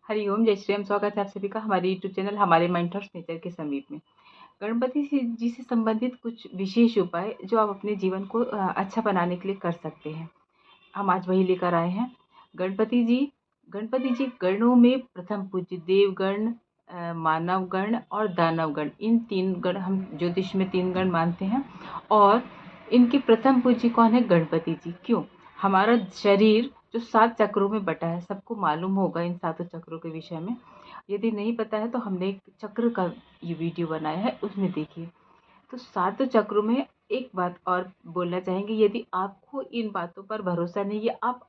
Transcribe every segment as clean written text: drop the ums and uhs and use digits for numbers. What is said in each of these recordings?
हरिओम, जय श्री राम। स्वागत है आप सभी का हमारे यूट्यूब चैनल हमारे मेंटर्स नेचर के समीप में। गणपति जी से संबंधित कुछ विशेष उपाय जो आप अपने जीवन को अच्छा बनाने के लिए कर सकते हैं, हम आज वही लेकर आए हैं। गणपति जी गणों में प्रथम पूज्य, देवगण, मानव गण और दानव गण, इन तीन गण हम ज्योतिष में तीन गण मानते हैं। और इनके प्रथम पूज्य कौन है? गणपति जी। क्यों? हमारा शरीर जो 7 चक्रों में बटा है, सबको मालूम होगा इन सातों चक्रों के विषय में। यदि नहीं पता है तो हमने एक चक्र का ये वीडियो बनाया है, उसमें देखिए। तो सातों चक्रों में एक बात और बोलना चाहेंगे, यदि आपको इन बातों पर भरोसा नहीं है, आप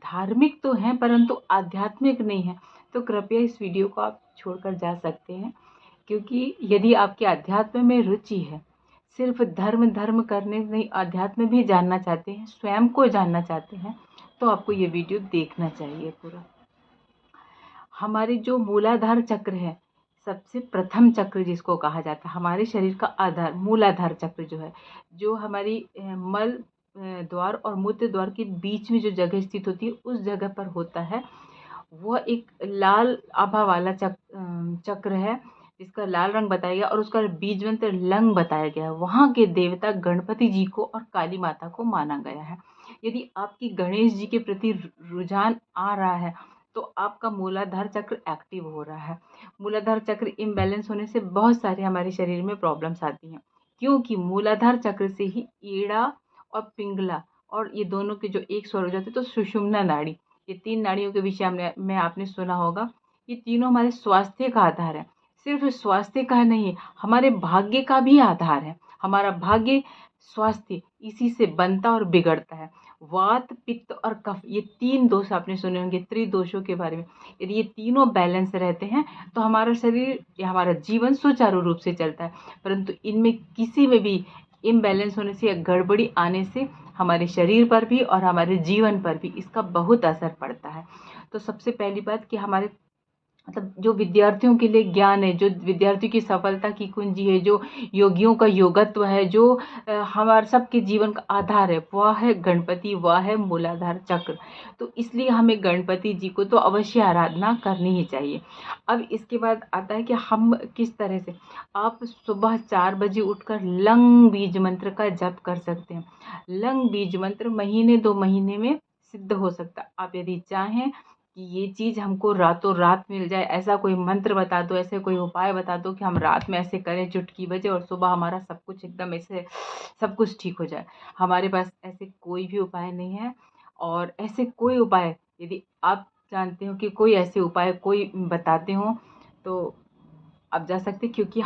धार्मिक तो हैं परंतु आध्यात्मिक नहीं हैं, तो कृपया इस वीडियो को आप छोड़कर जा सकते हैं। क्योंकि यदि आपके अध्यात्म में रुचि है, सिर्फ धर्म करने नहीं, अध्यात्म भी जानना चाहते हैं, स्वयं को जानना चाहते हैं, तो आपको ये वीडियो देखना चाहिए पूरा। हमारे जो मूलाधार चक्र है, सबसे प्रथम चक्र जिसको कहा जाता है, हमारे शरीर का आधार मूलाधार चक्र जो है, जो हमारी मल द्वार और मूत्र द्वार के बीच में जो जगह स्थित होती है, उस जगह पर होता है। वह एक लाल आभा वाला चक्र है, जिसका लाल रंग बताया गया और उसका बीज मंत्र लंग बताया गया है। वहाँ के देवता गणपति जी को और काली माता को माना गया है। यदि आपकी गणेश जी के प्रति रुझान आ रहा है, तो आपका मूलाधार चक्र एक्टिव हो रहा है। मूलाधार चक्र इम्बैलेंस होने से बहुत सारे हमारे शरीर में प्रॉब्लम्स आती हैं, क्योंकि मूलाधार चक्र से ही ईड़ा और पिंगला और ये दोनों के जो एक स्वर हो जाते हैं, तो सुषुम्ना नाड़ी, ये तीन नाड़ियों के विषय में आपने सुना होगा। ये तीनों हमारे स्वास्थ्य का आधार है। सिर्फ स्वास्थ्य का नहीं, हमारे भाग्य का भी आधार है। हमारा भाग्य, स्वास्थ्य इसी से बनता और बिगड़ता है। वात, पित्त और कफ, ये तीन दोष आपने सुने होंगे त्रिदोषों के बारे में। यदि ये तीनों बैलेंस रहते हैं तो हमारा शरीर या हमारा जीवन सुचारू रूप से चलता है। परंतु इनमें किसी में भी इम्बैलेंस होने से या गड़बड़ी आने से हमारे शरीर पर भी और हमारे जीवन पर भी इसका बहुत असर पड़ता है। तो सबसे पहली बात कि हमारे मतलब जो विद्यार्थियों के लिए ज्ञान है, जो विद्यार्थियों की सफलता की कुंजी है, जो योगियों का योगत्व है, जो हमारे सबके जीवन का आधार है, वह है गणपति, वह है मूलाधार चक्र। तो इसलिए हमें गणपति जी को तो अवश्य आराधना करनी ही चाहिए। अब इसके बाद आता है कि हम किस तरह से, आप सुबह 4 बजे उठकर लंग बीज मंत्र का जप कर सकते हैं। लंग बीज मंत्र महीने 2 महीने में सिद्ध हो सकता है। आप यदि चाहें कि ये चीज़ हमको रातों रात मिल जाए, ऐसा कोई मंत्र बता दो, ऐसे कोई उपाय बता दो कि हम रात में ऐसे करें चुटकी बजे और सुबह हमारा सब कुछ एकदम ऐसे सब कुछ ठीक हो जाए। हमारे पास ऐसे कोई भी उपाय नहीं है। और ऐसे कोई उपाय यदि आप जानते हो कि कोई ऐसे उपाय कोई बताते हो, तो आप जा सकते हैं। क्योंकि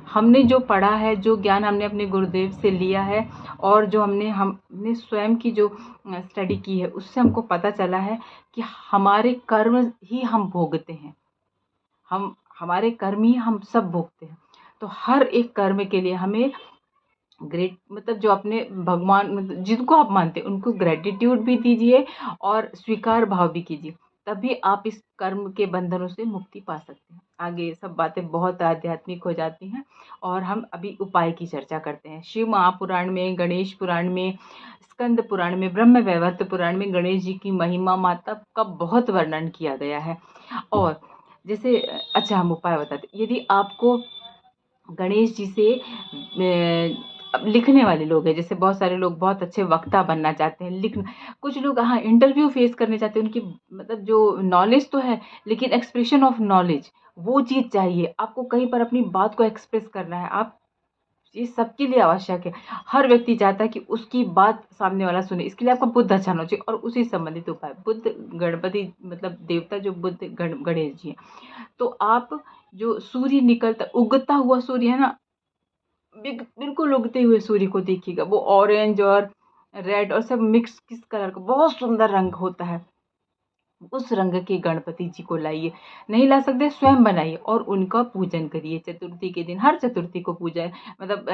हमने जो पढ़ा है, जो ज्ञान हमने अपने गुरुदेव से लिया है और जो हमने स्वयं की जो स्टडी की है, उससे हमको पता चला है कि हमारे कर्म ही हम भोगते हैं। हमारे कर्म ही हम सब भोगते हैं। तो हर एक कर्म के लिए हमें ग्रेट मतलब जो अपने भगवान मतलब जिनको आप मानते हैं उनको ग्रेटिट्यूड भी दीजिए और स्वीकार भाव भी कीजिए, तभी आप इस कर्म के बंधनों से मुक्ति पा सकते हैं। आगे सब बातें बहुत आध्यात्मिक हो जाती हैं और हम अभी उपाय की चर्चा करते हैं। शिव महापुराण में, गणेश पुराण में, स्कंद पुराण में, ब्रह्म वैवर्त पुराण में गणेश जी की महिमा माता का बहुत वर्णन किया गया है। और जैसे अच्छा हम उपाय बताते, यदि आपको गणेश जी से अब लिखने वाले लोग हैं, जैसे बहुत सारे लोग बहुत अच्छे वक्ता बनना चाहते हैं, कुछ लोग हाँ इंटरव्यू फेस करने चाहते हैं, उनकी मतलब जो नॉलेज तो है लेकिन एक्सप्रेशन ऑफ नॉलेज वो चीज़ चाहिए। आपको कहीं पर अपनी बात को एक्सप्रेस करना है, आप ये सबके लिए आवश्यक है। हर व्यक्ति चाहता है कि उसकी बात सामने वाला सुने, इसके लिए आपका बुद्ध अच्छा होना चाहिए और उसी संबंधित उपाय बुद्ध गणपति मतलब देवता जो बुद्ध गणेश जी हैं। तो आप जो सूर्य निकलता उगता हुआ सूर्य है ना, बिल्कुल उगते हुए सूर्य को देखिएगा, वो ऑरेंज और रेड और सब मिक्स किस कलर का बहुत सुंदर रंग होता है। उस रंग के गणपति जी को लाइए, नहीं ला सकते स्वयं बनाइए और उनका पूजन करिए। चतुर्थी के दिन, हर चतुर्थी को पूजन मतलब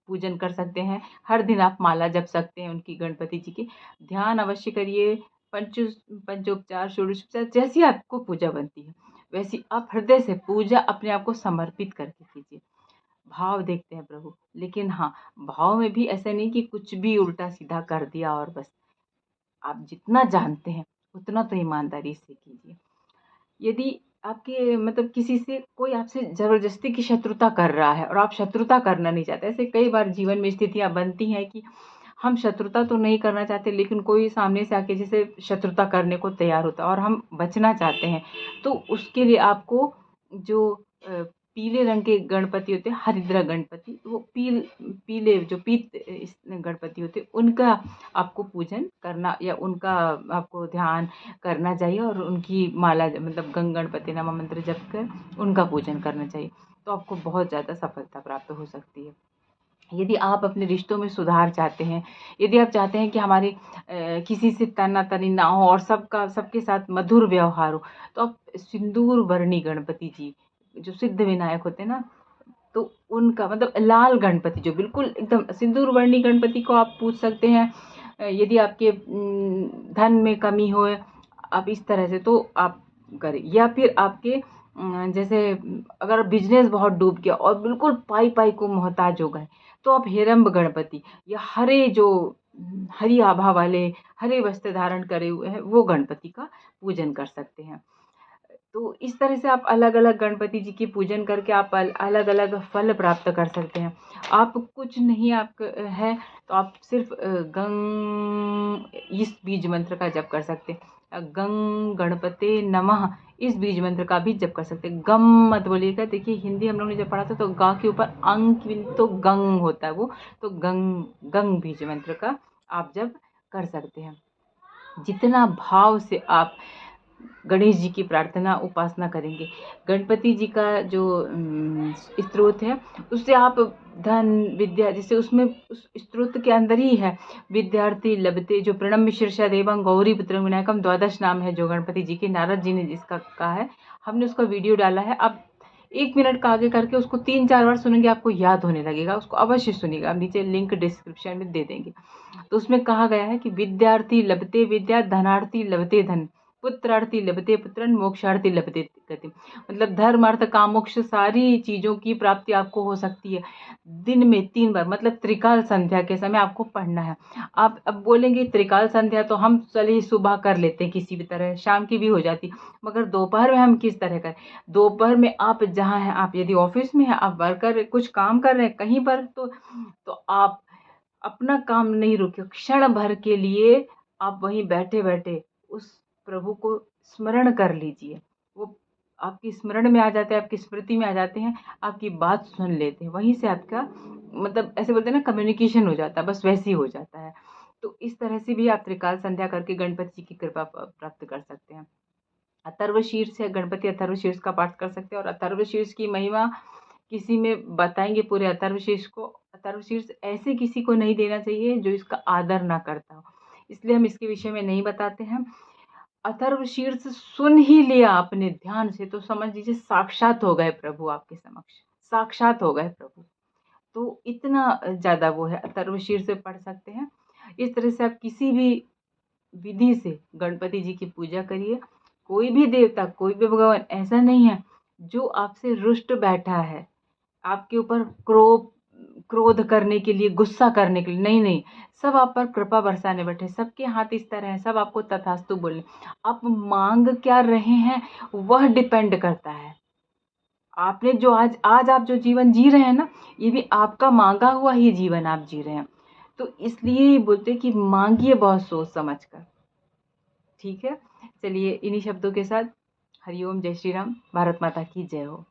पूजन कर सकते हैं। हर दिन आप माला जप सकते हैं उनकी, गणपति जी की ध्यान अवश्य करिए। पंचोपचार, षोडशोपचार, जैसी आपको पूजा बनती है वैसी आप हृदय से पूजा अपने आप को समर्पित करके कीजिए। भाव देखते हैं प्रभु, लेकिन हाँ, भाव में भी ऐसा नहीं कि कुछ भी उल्टा सीधा कर दिया और बस। आप जितना जानते हैं उतना तो ईमानदारी से कीजिए। यदि आपके मतलब किसी से कोई आपसे ज़बरदस्ती की शत्रुता कर रहा है और आप शत्रुता करना नहीं चाहते, ऐसे कई बार जीवन में स्थितियाँ बनती हैं कि हम शत्रुता तो नहीं करना चाहते, लेकिन कोई सामने से आके जैसे शत्रुता करने को तैयार होता है और हम बचना चाहते हैं, तो उसके लिए आपको जो पीले रंग के गणपति होते हैं, हरिद्रा गणपति, वो पीले जो इस गणपति होते हैं, उनका आपको पूजन करना या उनका आपको ध्यान करना चाहिए और उनकी माला मतलब गंग गणपति नमः मंत्र जप कर उनका पूजन करना चाहिए। तो आपको बहुत ज़्यादा सफलता प्राप्त हो सकती है। यदि आप अपने रिश्तों में सुधार चाहते हैं, यदि आप चाहते हैं कि हमारे किसी से तना-तनी ना हो और सबके साथ मधुर व्यवहार हो, तो आप सिंदूर वर्णी गणपति जी, जो सिद्ध विनायक होते हैं ना, तो उनका मतलब लाल गणपति जो बिल्कुल एकदम सिंदूर वर्णी गणपति को आप पूज सकते हैं। यदि आपके धन में कमी हो, आप इस तरह से तो आप करें, या फिर आपके जैसे अगर बिजनेस बहुत डूब गया और बिल्कुल पाई को मोहताज हो गए, तो आप हेरंब गणपति या हरी आभा वाले हरे वस्त्र धारण करे हुए हैं वो गणपति का पूजन कर सकते हैं। तो इस तरह से आप अलग-अलग गणपति जी की पूजन करके आप अलग-अलग फल प्राप्त कर सकते हैं। आप कुछ नहीं आप है तो आप सिर्फ़ इस बीज मंत्र का जप कर सकते हैं। गं गणपते नमः इस बीज मंत्र का भी जप कर सकते हैं। गम मत बोलिएगा, देखिए हिंदी हम लोग ने जब पढ़ा था तो ग के ऊपर अंग की तो गंग होता है वो, तो गंग बीज मंत्र का आप जप कर सकते हैं। जितना भाव से आप गणेश जी की प्रार्थना उपासना करेंगे, गणपति जी का जो स्त्रोत है उससे आप धन विद्या, जैसे उसमें उस स्त्रोत के अंदर ही है विद्यार्थी लभते, जो प्रणम्य शीर्षा देवं गौरी पुत्रं विनायकम द्वादश नाम है जो गणपति जी के, नारद जी ने जिसका कहा है, हमने उसका वीडियो डाला है। आप 1 मिनट का आगे करके उसको 3-4 बार सुनेंगे, आपको याद होने लगेगा। उसको अवश्य सुनिएगा, हम नीचे लिंक डिस्क्रिप्शन में दे देंगे। तो उसमें कहा गया है कि विद्यार्थी लभते विद्या, धनार्थी लभते धन, पुत्रार्थी लभते पुत्रन, मोक्षार्थी लभते गति। मतलब धर्म अर्थ काम मोक्ष सारी चीज़ों की प्राप्ति आपको हो सकती है दिन में 3 बार, मतलब त्रिकाल संध्या के समय आपको पढ़ना है। आप अब बोलेंगे त्रिकाल संध्या तो हम चलिए सुबह कर लेते हैं किसी भी तरह, शाम की भी हो जाती, मगर दोपहर में हम किस तरह करें? दोपहर में आप जहाँ हैं, आप यदि ऑफिस में हैं, आप वर्कर कुछ काम कर रहे हैं कहीं पर, तो आप अपना काम नहीं रोकिए, क्षण भर के लिए आप वहीं बैठे-बैठे उस प्रभु को स्मरण कर लीजिए। वो आपकी स्मरण में आ जाते हैं, आपकी स्मृति में आ जाते हैं, आपकी बात सुन लेते हैं। वहीं से आपका मतलब ऐसे बोलते हैं ना कम्युनिकेशन हो जाता है, बस वैसे ही हो जाता है। तो इस तरह से भी आप त्रिकाल संध्या करके गणपति जी की कृपा प्राप्त कर सकते हैं। अथर्वशीर्ष है, गणपति अथर्वशीर्ष का पाठ कर सकते हैं और अथर्वशीर्ष की महिमा किसी में बताएँगे पूरे अथर्वशीर्ष को। अथर्वशीर्ष ऐसे किसी को नहीं देना चाहिए जो इसका आदर ना करता हो, इसलिए हम इसके विषय में नहीं बताते हैं। अथर्वशीर्ष सुन ही लिया आपने ध्यान से तो समझ लीजिए साक्षात हो गए प्रभु आपके समक्ष, साक्षात हो गए प्रभु। तो इतना ज़्यादा वो है, अथर्वशीर्ष से पढ़ सकते हैं। इस तरह से आप किसी भी विधि से गणपति जी की पूजा करिए। कोई भी देवता, कोई भी भगवान ऐसा नहीं है जो आपसे रुष्ट बैठा है, आपके ऊपर क्रोध करने के लिए, गुस्सा करने के लिए, नहीं, नहीं। सब आप पर कृपा बरसाने बैठे हैं, सबके हाथ इस तरह हैं, सब आपको तथास्तु बोले। आप माँग क्या रहे हैं, वह डिपेंड करता है। आपने जो आज आप जो जीवन जी रहे हैं ना, ये भी आपका माँगा हुआ ही जीवन आप जी रहे हैं। तो इसलिए बोलते हैं कि माँगिए बहुत सोच समझ कर। ठीक है? चलिए इन्हीं शब्दों के साथ हरि ओम, जय श्री राम, भारत माता की जय हो।